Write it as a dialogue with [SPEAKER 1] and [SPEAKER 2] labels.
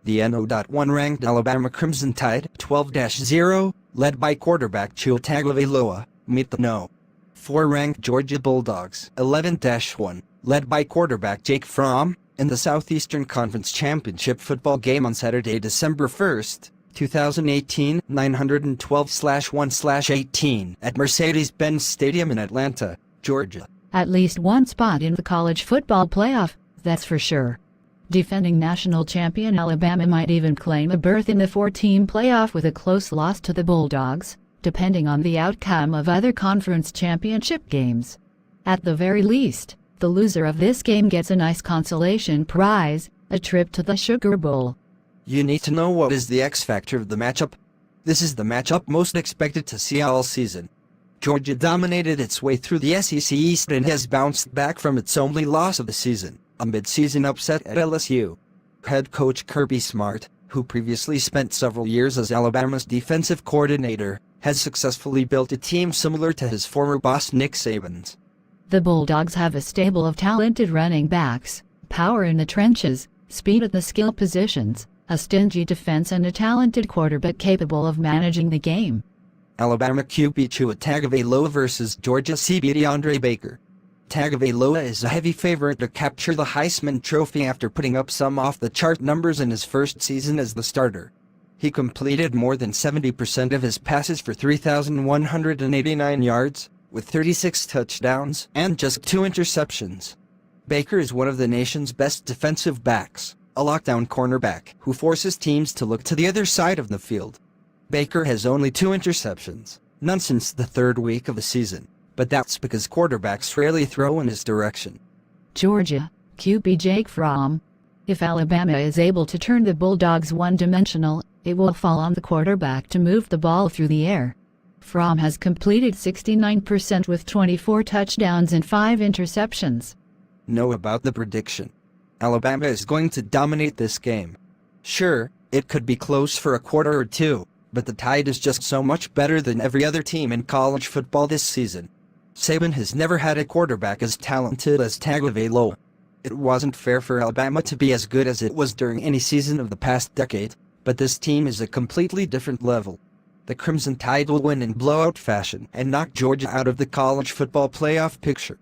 [SPEAKER 1] The NO.1 ranked Alabama Crimson Tide 12-0, led by quarterback Tua Tagovailoa, meet the No.4 ranked Georgia Bulldogs 11-1, led by quarterback Jake Fromm, in the Southeastern Conference Championship football game on Saturday, December 1st, 2018, 912/1/18 at Mercedes-Benz Stadium in Atlanta, Georgia.
[SPEAKER 2] At least one spot in the college football playoff, that's for sure. Defending national champion Alabama might even claim a berth in the four-team playoff with a close loss to the Bulldogs, depending on the outcome of other conference championship games. At the very least, the loser of this game gets a nice consolation prize, a trip to the Sugar Bowl.
[SPEAKER 1] You need to know what is the X factor of the matchup. This is the matchup most expected to see all season. Georgia dominated its way through the SEC East and has bounced back from its only loss of the season, a mid-season upset at LSU. Head coach Kirby Smart, who previously spent several years as Alabama's defensive coordinator, has successfully built a team similar to his former boss Nick Saban's.
[SPEAKER 2] The Bulldogs have a stable of talented running backs, power in the trenches, speed at the skill positions, a stingy defense and a talented quarterback capable of managing the game.
[SPEAKER 1] Alabama QB Tua Tagovailoa versus Georgia CB DeAndre Baker. Tagovailoa is a heavy favorite to capture the Heisman Trophy after putting up some off-the-chart numbers in his first season as the starter. He completed more than 70% of his passes for 3,189 yards, with 36 touchdowns and just 2 interceptions. Baker is one of the nation's best defensive backs, a lockdown cornerback who forces teams to look to the other side of the field. Baker has only 2 interceptions, none since the third week of the season, but that's because quarterbacks rarely throw in his direction.
[SPEAKER 2] Georgia, QB Jake Fromm. If Alabama is able to turn the Bulldogs one-dimensional, it will fall on the quarterback to move the ball through the air. Fromm has completed 69% with 24 touchdowns and 5 interceptions.
[SPEAKER 1] Know about the prediction. Alabama is going to dominate this game. Sure, it could be close for a quarter or two, but the Tide is just so much better than every other team in college football this season. Saban has never had a quarterback as talented as Tagovailoa. It wasn't fair for Alabama to be as good as it was during any season of the past decade, but this team is a completely different level. The Crimson Tide will win in blowout fashion and knock Georgia out of the college football playoff picture.